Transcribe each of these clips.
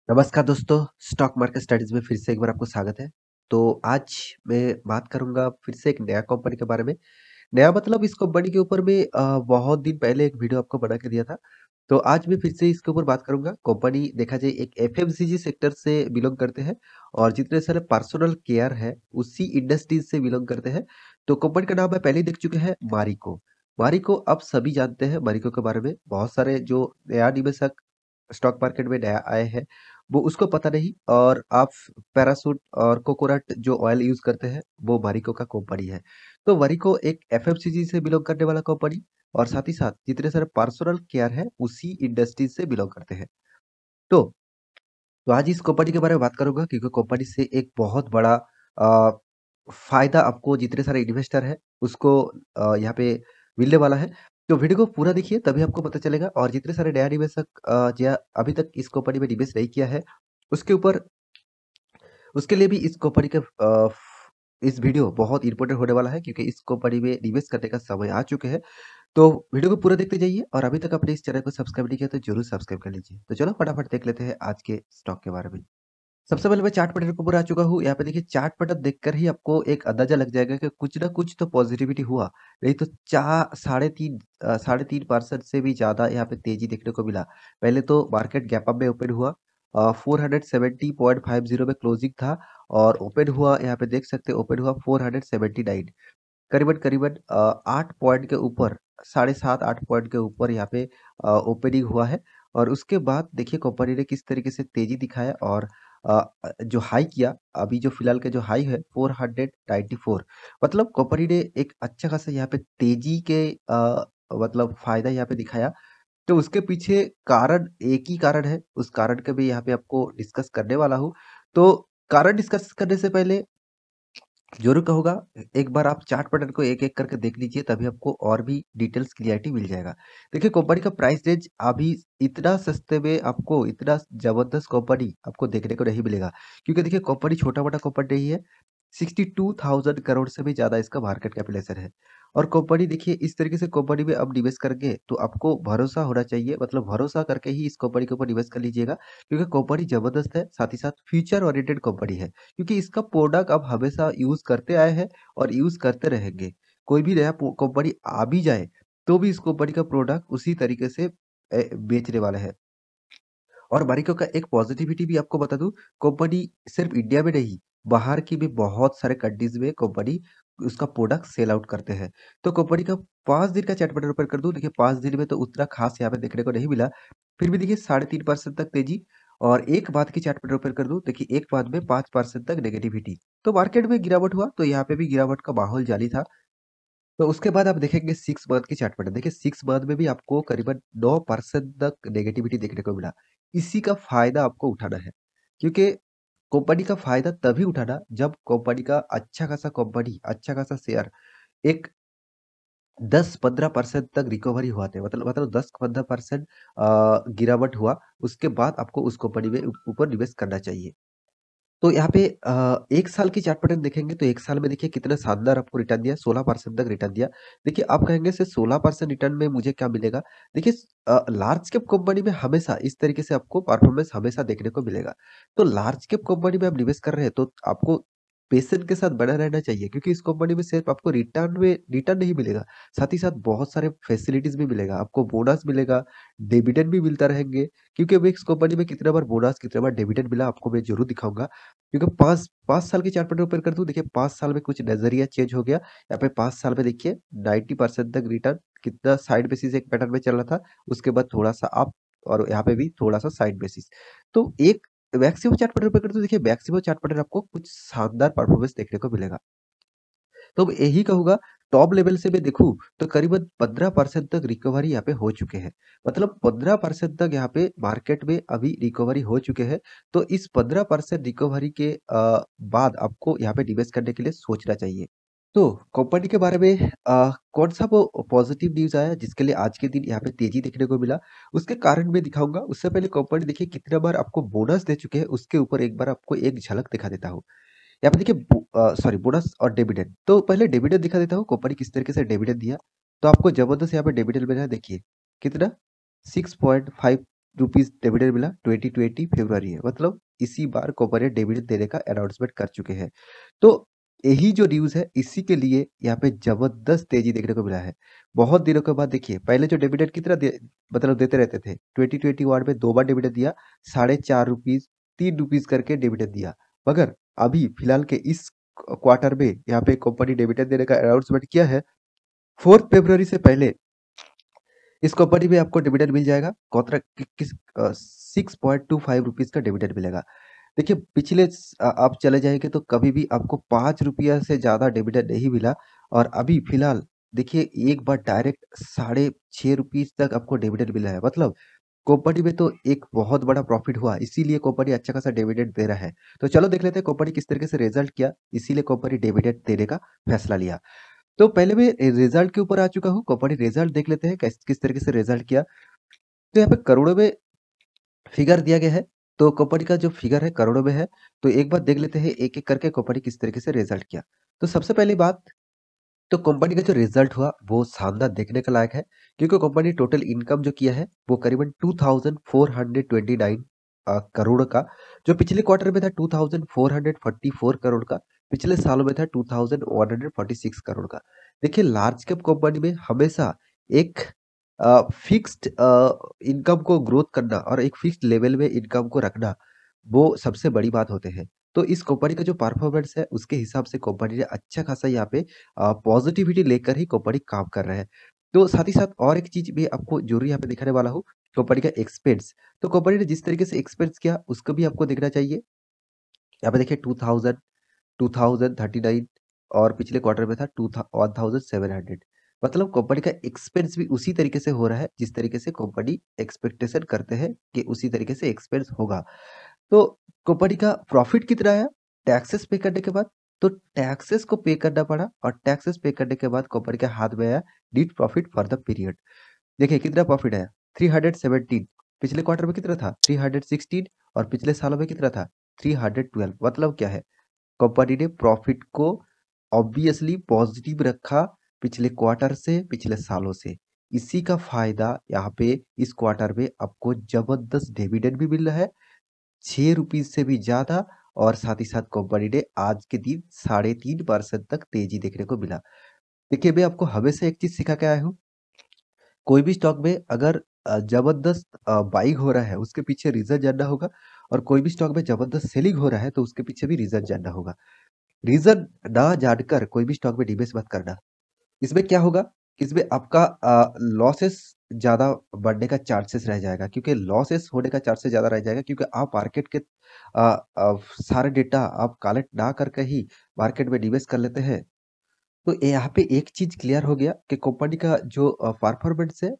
नमस्कार दोस्तों, stock market studies में फिर से एक बार आपको स्वागत है। तो आज मैं बात करूँगा फिर से एक नया कंपनी के बारे में। नया मतलब इस कंपनी के ऊपर मैं बहुत दिन पहले एक वीडियो आपको बना के दिया था। तो आज मैं फिर से इसके ऊपर बात करूँगा। कंपनी देखा जाए एक एफएमसीजी सेक्टर से बिलॉन्ग करते हैं और जितने सारे पर्सनल केयर है, उसी इंडस्ट्रीज़ से बिलॉन्ग करते हैं। तो कंपनी का नाम आप पहले ही देख चुके हैं, मारिको। मारिको अब सभी जानते हैं मारिको के बारे में। बहुत सारे जो नया निवेशक स्टॉक मार्केट में नया आए हैं, वो उसको पता नहीं और आप पैराशूट और कोकोनट जो ऑयल यूज़ करते हैं, वो मारिको का कंपनी है। तो मारिको एक एफएमसीजी से बिलॉन्ग करने वाला कंपनी और साथ ही साथ जितने सारे पर्सनल केयर है, उसी इंडस्ट्री से बिलॉन्ग करते हैं। तो तो आज इस कंपनी के बारे में बात करूँगा क्योंकि कंपनी से एक बहुत बड़ा फ़ायदा आपको जितने सारे इन्वेस्टर हैं उसको यहाँ पे मिलने वाला है। तो वीडियो को पूरा देखिए तभी आपको पता चलेगा और जितने सारे नया निवेशक या अभी तक इस कंपनी में निवेश नहीं किया है, उसके ऊपर उसके लिए भी इस कंपनी का इस वीडियो बहुत इम्पोर्टेंट होने वाला है क्योंकि इस कंपनी में निवेश करने का समय आ चुके हैं। तो वीडियो को पूरा देखते जाइए और अभी तक आपने इस चैनल को सब्सक्राइब नहीं किया तो ज़रूर सब्सक्राइब कर लीजिए। तो चलो फटाफट देख लेते हैं आज के स्टॉक के बारे में। सबसे पहले मैं चार्ट पैटर्न के ऊपर आ चुका हूँ। यहाँ पे देखिए चार्ट पैटर्न देखकर ही आपको एक अंदाजा लग जाएगा कि कुछ ना कुछ तो पॉजिटिविटी हुआ। नहीं तो साढ़े 3% से भी ज़्यादा यहाँ पे तेज़ी देखने को मिला। पहले तो मार्केट गैप अप में ओपन हुआ 470.50 में क्लोजिंग था और ओपन हुआ यहाँ पे देख सकते हैं ओपन हुआ 479 करीबन-करीबन 8 पॉइंट के ऊपर, साढ़े 7-8 पॉइंट के ऊपर यहाँ पे ओपनिंग हुआ है और उसके बाद देखिए कंपनी ने किस तरीके से तेज़ी दिखाया और जो हाई किया, अभी जो फिलहाल का जो हाई है 494 मतलब कंपनी ने एक अच्छा खासा यहाँ पे तेज़ी के मतलब फ़ायदा यहाँ पे दिखाया। तो उसके पीछे कारण एक ही कारण है, उस कारण का भी यहाँ पे आपको डिस्कस करने वाला हूँ। तो कारण डिस्कस करने से पहले ज़रूर कहूँगा, एक बार आप चार्ट पैटर्न को एक-एक करके देख लीजिए तभी आपको और भी डिटेल्स क्लैरिटी मिल जाएगा। देखिए कंपनी का प्राइस रेंज अभी इतना सस्ते में आपको इतना ज़बरदस्त कंपनी आपको देखने को नहीं मिलेगा। क्योंकि देखिए कंपनी छोटा-मोटा कंपनी नहीं है, 62,000 करोड़ से भी ज़्यादा इसका मार्केट कैपिटलाइज़ेशन है। और कंपनी देखिए इस तरीके से कंपनी में अब निवेश करेंगे तो आपको भरोसा होना चाहिए मतलब भरोसा करके ही इस कंपनी के ऊपर निवेश कर लीजिएगा। क्योंकि कंपनी ज़बरदस्त है, साथ ही साथ फ्यूचर ओरिएंटेड कंपनी है। क्योंकि इसका प्रोडक्ट आप हमेशा यूज़ करते आए हैं और यूज़ करते रहेंगे। कोई भी नया कंपनी आ भी जाए, तो भी इस कंपनी का प्रोडक्ट उसी तरीके से बेचने वाला है। और मारिको का एक पॉजिटिविटी भी आपको बता दूँ, कंपनी सिर्फ इंडिया में नहीं, बाहर की भी बहुत सारे कंट्रीज़ में कंपनी उसका प्रोडक्ट सेल आउट करते हैं। तो कंपनी का 5 दिन का चार्ट पैटर्न ओपन कर दूँ, देखिए 5 दिन में तो उतना खास यहाँ पे देखने को नहीं मिला। फिर भी देखिए 3.5% तक तेज़ी और एक बाद की चार्ट पैटर्न ओपन कर दूँ, देखिए एक बाद में 5% तक नेगेटिविटी। तो मार्केट में गिरावट हुआ, तो यहाँ पे भी गिरावट का माहौल जारी था। तो उसके बाद आप देखेंगे 6 मंथ की चार्ट पैटर्न देखिए 6 मंथ में भी आपको करीबन 9% तक नेगेटिविटी देखने को मिला। इसी का फ़ायदा आपको उठाना है, क्योंकि कंपनी का फ़ायदा तभी उठाना जब कंपनी का अच्छा खासा शेयर एक 10-15% तक रिकवरी हुआ था मतलब 10-15% गिरावट हुआ, उसके बाद आपको उस कंपनी में ऊपर निवेश करना चाहिए। तो यहाँ पे 1 साल की चार्ट पैटर्न देखेंगे तो 1 साल में देखिए कितना शानदार आपको रिटर्न दिया, 16% तक रिटर्न दिया। देखिए आप कहेंगे से 16% रिटर्न में मुझे क्या मिलेगा? देखिए लार्ज कैप कंपनी में हमेशा इस तरीके से आपको परफॉर्मेंस हमेशा देखने को मिलेगा। तो लार्ज कैप कंपनी में आप निवेश कर रहे हैं तो आपको पेशेंस के साथ बना रहना चाहिए क्योंकि इस कंपनी में सिर्फ आपको रिटर्न नहीं मिलेगा, साथ ही साथ बहुत सारे फैसिलिटीज़ भी मिलेगा, आपको बोनस मिलेगा, डिविडेंड भी मिलता रहेंगे। क्योंकि अभी इस कंपनी में कितने बार बोनस, कितने बार डिविडेंड मिला आपको मैं ज़रूर दिखाऊँगा। क्योंकि 5 साल की चार्ट पैटर्न ओपन कर दूँ, देखिए 5 साल में कुछ नज़रिया चेंज हो गया। यहाँ पे 5 साल में देखिए 90% तक रिटर्न कितना साइड बेसिस एक पैटर्न में चल रहा था, उसके बाद थोड़ा-सा अप और यहाँ पे भी थोड़ा-सा साइड बेसिस। तो एक मैक्सिमम चार्ट पैटर्न ओपन कर दूँ, देखिए मैक्सिमम चार्ट पैटर्न आपको कुछ शानदार परफॉर्मेंस देखने को मिलेगा। तो मैं यही कहूँगा टॉप लेवल से मैं देखूँ तो करीबन 15% तक रिकवरी यहाँ पे हो चुके हैं। मतलब 15% तक यहाँ पे मार्केट में अभी रिकवरी हो चुके हैं। तो इस 15% रिकवरी के बाद आपको यहाँ पे निवेश करने के लिए सोचना चाहिए। तो कंपनी के बारे में कौन-सा वो पॉजिटिव न्यूज़ आया जिसके लिए आज के दिन यहाँ पे तेज़ी देखने को मिला, उसके कारण मैं दिखाऊँगा। उससे पहले कंपनी देखिए कितने बार आपको बोनस दे चुके हैं, उसके ऊपर एक बार आपको एक झलक दिखा देता हूँ। यहाँ पे देखिए सॉरी बोनस और डिविडेंड। तो पहले डिविडेंड दिखा देता हूँ, कंपनी किस तरीके से डिविडेंड दिया। तो आपको ज़बरदस्त यहाँ पे डिविडेंड मिला है देखिए, कितना 6.5 रुपीस डिविडेंड मिला 2020 फरवरी है, मतलब इसी बार कंपनी डिविडेंड देने का अनाउंसमेंट कर चुके हैं। तो यही जो न्यूज़ है, इसी के लिए यहाँ पे जबरदस्त तेजी देखने को मिला है। बहुत दिनों के बाद देखिए, पहले जो डिविडेंड कितना मतलब देते रहते थे, 2021 में 2 बार डिविडेंड दिया, ₹4.5 ₹3 करके डिविडेंड दिया। मगर अभी फिलहाल के इस क्वार्टर में यहाँ पे कंपनी डिविडेंड देने का अनाउंसमेंट किया है। 4 फरवरी से पहले इस कंपनी में आपको डिविडेंड मिल जाएगा। कौतरा किस 6.25 रुपीस का डिविडेंड मिलेगा। देखिए पिछले आप चले जाएंगे तो कभी भी आपको ₹5 से ज़्यादा डिविडेंड नहीं मिला, और अभी फिलहाल देखिए एक बार डायरेक्ट ₹6.5 तक आपको डिविडेंड मिला है। मतलब कंपनी में तो एक बहुत बड़ा प्रॉफिट हुआ, इसीलिए कंपनी अच्छा खासा डिविडेंड दे रहा है। तो चलो देख लेते हैं कंपनी किस तरीके से रिजल्ट किया, इसीलिए कंपनी डिविडेंड देने का फैसला लिया। तो पहले मैं रिजल्ट के ऊपर आ चुका हूँ, कंपनी रिजल्ट देख लेते हैं किस तरीके से रिजल्ट किया। तो यहाँ पे करोड़ों में फिगर दिया गया है, तो कंपनी का जो फिगर है करोड़ों में है। तो एक बार देख लेते हैं एक-एक करके कंपनी किस तरीके से रिजल्ट किया। तो सबसे पहली बात, तो कंपनी का जो रिजल्ट हुआ वो शानदार देखने के लायक है, क्योंकि कंपनी टोटल इनकम जो किया है वो करीबन 2429 करोड़ का, जो पिछले क्वार्टर में था 2444 करोड़ का, पिछले सालों में था 2146 करोड़ का। देखिए लार्ज कैप कंपनी में हमेशा एक फिक्स्ड इनकम को ग्रोथ करना और एक फिक्स्ड लेवल में इनकम को रखना, वो सबसे बड़ी बात होते हैं। तो इस कंपनी का जो परफॉर्मेंस है उसके हिसाब से कंपनी ने अच्छा खासा यहाँ पे पॉजिटिविटी लेकर ही कंपनी काम कर रहा है। तो साथ ही साथ और एक चीज़ भी आपको ज़रूरी यहाँ पे दिखाने वाला हूँ, कंपनी का एक्सपेंस। तो कंपनी ने जिस तरीके से एक्सपेंस किया उसको भी आपको देखना चाहिए। यहाँ पे देखिए 2000 2039 और पिछले क्वार्टर में था 1700। मतलब कंपनी का एक्सपेंस भी उसी तरीके से हो रहा है जिस तरीके से कंपनी एक्सपेक्टेशन करते हैं कि उसी तरीके से एक्सपेंस होगा। तो कंपनी का प्रॉफिट कितना आया टैक्सेस पे करने के बाद? तो टैक्सेस को पे करना पड़ा, और टैक्सेस पे करने के बाद कंपनी के हाथ में आया net profit for the period. देखिए कितना प्रॉफिट आया 317। पिछले क्वार्टर में कितना था 316, और पिछले सालों में कितना था 312। मतलब क्या है, कंपनी ने प्रॉफिट को ऑब्वियसली पॉजिटिव रखा पिछले क्वार्टर से, पिछले सालों से। इसी का फायदा यहाँ पे इस क्वार्टर में आपको जबरदस्त डिविडेंड भी मिल रहा है, ₹6 से भी ज़्यादा, और साथ ही साथ कंपनी ने आज के दिन 3.5% तक तेजी देखने को मिला। देखिए मैं आपको हमेशा एक चीज़ सिखा के आया हूँ, कोई भी स्टॉक में अगर जबरदस्त बाइंग हो रहा है उसके पीछे रीज़न जानना होगा, और कोई भी स्टॉक में जबरदस्त सेलिंग हो रहा है तो उसके पीछे भी रीज़न जानना होगा। रीज़न ना जानकर कोई भी स्टॉक में निवेश मत करना। इसमें क्या होगा, इसमें आपका लॉसेस ज़्यादा बढ़ने का चांसेस रह जाएगा, क्योंकि लॉसेस होने का चांसेस ज़्यादा रह जाएगा, क्योंकि आप मार्केट के सारे डेटा आप कलेक्ट ना करके ही मार्केट में निवेश कर लेते हैं। तो यहाँ पे एक चीज़ क्लियर हो गया कि कंपनी का जो परफॉर्मेंस है,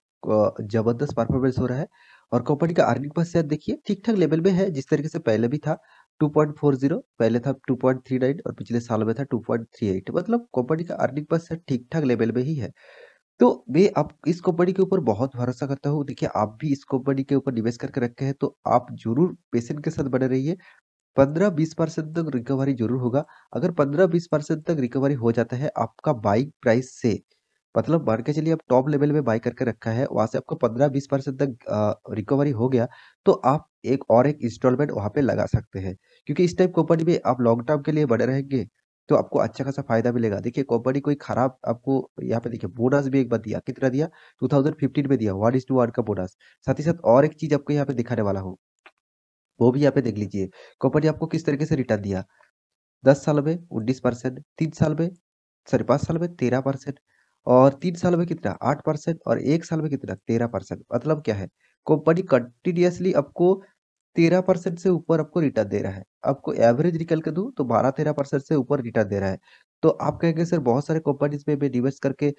जबरदस्त परफॉर्मेंस हो रहा है, और कंपनी का अर्निंग पर शेयर देखिए ठीक-ठाक लेवल में है, जिस तरीके से पहले भी था 2.40, पहले था 2.39, और पिछले साल में था 2.38। मतलब कंपनी का अर्निंग पर शेयर ठीक-ठाक लेवल में ही है। तो मैं आप इस कंपनी के ऊपर बहुत भरोसा करता हूँ। देखिए आप भी इस कंपनी के ऊपर निवेश करके रखे हैं, तो आप ज़रूर पेशेंस के साथ बने रहिए। 15-20% तक रिकवरी ज़रूर होगा। अगर 15-20% तक रिकवरी हो जाता है आपका बाइंग प्राइस से, मतलब मान के चलिए आप टॉप लेवल में बाय करके रखा है, वहाँ से आपको 15-20% तक रिकवरी हो गया, तो आप एक इंस्टॉलमेंट वहाँ पे लगा सकते हैं। क्योंकि इस टाइप कंपनी में आप लॉन्ग टर्म के लिए बने रहेंगे, तो आपको अच्छा खासा फ़ायदा मिलेगा। देखिए कंपनी कोई खराब आपको यहाँ पे देखिए बोनस भी एक बार दिया, कितना दिया? 2015 में दिया 1:1 का बोनस। साथ ही साथ और एक चीज़ आपको यहाँ पे दिखाने वाला हूँ, वो भी यहाँ पे देख लीजिए। कंपनी आपको किस तरीके से रिटर्न दिया। 10 साल में 19%, 3 साल में सॉरी 5 साल में 13%, और 3 साल में कितना 8%, और 1 साल में कितना 13%। मतलब क्या है, कंपनी कंटिन्यूअसली आपको 13% से ऊपर आपको रिटर्न दे रहा है। आपको एवरेज निकल के दूँ तो 12-13% से ऊपर रिटर्न दे रहा है। तो आप कहेंगे सर बहुत सारे कंपनीज़ में मैं निवेश करके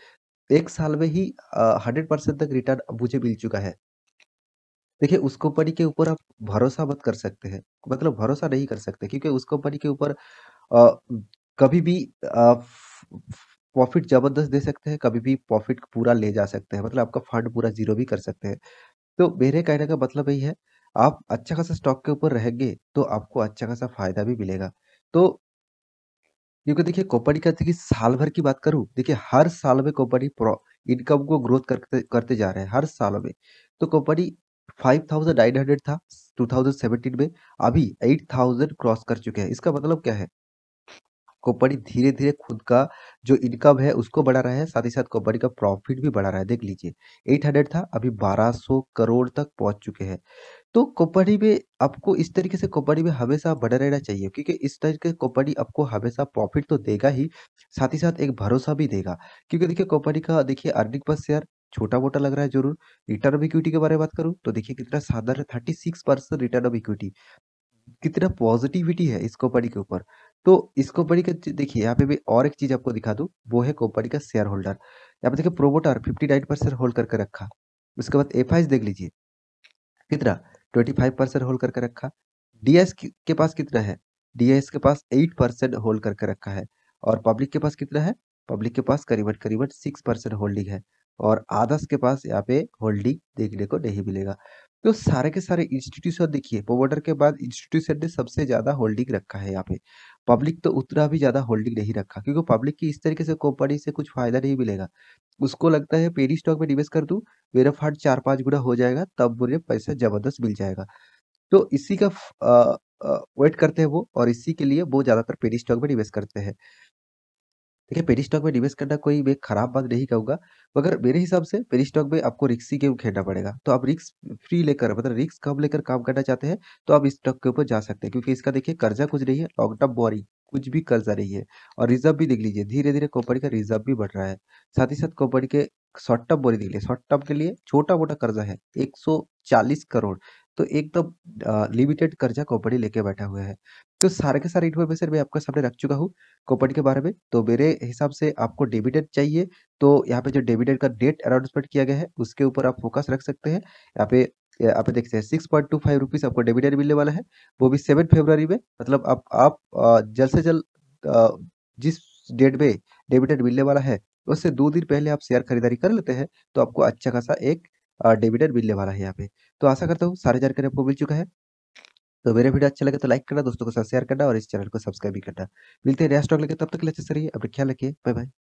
1 साल में ही 100% तक रिटर्न मुझे मिल चुका है। देखिए, उस कंपनी के ऊपर आप भरोसा मत कर सकते हैं। मतलब भरोसा नहीं कर सकते, क्योंकि उस कंपनी के ऊपर अ, कभी भी प्रॉफ़िट ज़बरदस्त दे सकते हैं, कभी भी प्रॉफ़िट पूरा ले जा सकते हैं। मतलब आपका फंड पूरा ज़ीरो भी कर सकते हैं। तो मेरे कहने का मतलब यही है, आप अच्छा खासा स्टॉक के ऊपर रहेंगे, तो आपको अच्छा खासा फ़ायदा भी मिलेगा। तो क्योंकि देखिए कंपनी का देखिए साल भर की बात करूँ, देखिए हर साल में कंपनी इनकम को ग्रोथ करते करते जा रहे हैं, हर साल में। तो कंपनी 5900 था 2017 में, अभी 8000 क्रॉस कर चुके हैं। इसका मतलब क्या है? कंपनी धीरे-धीरे खुद का जो इनकम है उसको बढ़ा रहा है, साथ ही साथ कंपनी का प्रॉफिट भी बढ़ा रहा है। देख लीजिए 800 था, अभी 1200 करोड़ तक पहुँच चुके हैं। तो कंपनी में आपको इस तरीके से कंपनी में हमेशा बना रहना चाहिए, क्योंकि इस तरीके से कंपनी आपको हमेशा प्रॉफिट तो देगा ही, साथ ही साथ एक भरोसा भी देगा। क्योंकि देखिए कंपनी का देखिए अर्निंग पर शेयर छोटा-मोटा लग रहा है ज़रूर। रिटर्न ऑफ इक्विटी के बारे में बात करूँ तो देखिए कितना शानदार है, 36% रिटर्न ऑफ इक्विटी। कितना पॉजिटिविटी है इस कंपनी के ऊपर। तो इस कंपनी का देखिए यहाँ पे भी और एक चीज़ आपको दिखा दूँ, वो है कंपनी का शेयर होल्डर। यहाँ पे देखिए प्रोमोटर 59% होल्ड करके रखा। उसके बाद एफआईज़ देख लीजिए कितना 25% होल्ड करके रखा। डीएस के पास कितना है? डीएस के पास 8% होल्ड करके रखा है। और पब्लिक के पास कितना है? पब्लिक के पास करीबन-करीबन 6% होल्डिंग है। और आदर्श के पास यहाँ पे होल्डिंग देखने को नहीं मिलेगा। तो सारे के सारे इंस्टीट्यूशन देखिए, प्रोमोटर के बाद इंस्टीट्यूशन ने सबसे ज़्यादा होल्डिंग रखा है यहाँ पे। पब्लिक तो उतना भी ज़्यादा होल्डिंग नहीं रखा, क्योंकि पब्लिक की इस तरीके से कंपनी से कुछ फ़ायदा नहीं मिलेगा। उसको लगता है पेनी स्टॉक में निवेश कर दूँ, मेरा फंड 4-5 गुना हो जाएगा, तब मुझे पैसा ज़बरदस्त मिल जाएगा। तो इसी का वेट करते हैं वो, और इसी के लिए वो ज़्यादातर पेनी स्टॉक में निवेश करते हैं। देखिए, पेनी स्टॉक में निवेश करना कोई मैं खराब बात नहीं कहूँगा, मगर मेरे हिसाब से पेनी स्टॉक में आपको रिस्की गेम खेलना पड़ेगा। तो आप रिस्क फ्री लेकर, मतलब रिस्क कम लेकर काम करना चाहते हैं, तो आप इस स्टॉक के ऊपर जा सकते हैं, क्योंकि इसका देखिए कर्जा कुछ नहीं है, लॉन्ग टर्म बोरिंग, कुछ भी कर्जा नहीं है। और रिज़र्व भी देख लीजिए, धीरे-धीरे कंपनी का रिज़र्व भी बढ़ रहा है। साथ ही साथ कंपनी के शॉर्ट टर्म बोरिंग देख लीजिए, शॉर्ट टर्म के लिए छोटा-मोटा कर्जा है, 140 करोड़। तो एकदम लिमिटेड कर्जा कंपनी लेके बैठा हुआ है। तो सारे के सारे इन्फॉर्मेशन मैं आपके सामने रख चुका हूँ कंपनी के बारे में। तो मेरे हिसाब से आपको डिविडेंड चाहिए, तो यहाँ पे जो डिविडेंड का डेट अनाउंसमेंट किया गया है, उसके ऊपर आप फ़ोकस रख सकते हैं। यहाँ पे देख सकते हैं ₹6.25 आपको डिविडेंड मिलने वाला है, वो भी 7 फरवरी में। मतलब आप जल्द से जल्द जिस डेट में डिविडेंड मिलने वाला है, उससे 2 दिन पहले आप शेयर खरीदारी कर लेते हैं, तो आपको अच्छा खासा एक डिविडेंड मिलने वाला है यहाँ पे। तो आशा करता हूँ सारी जानकारी आपको मिल चुका है। तो मेरा वीडियो अच्छा लगे तो लाइक करना, दोस्तों के साथ शेयर करना और इस चैनल को सब्सक्राइब भी करना। मिलते हैं नया स्टॉक लेके, तब तक के लिए अच्छे से रहिए, अपना ख्याल रखिए। Bye bye.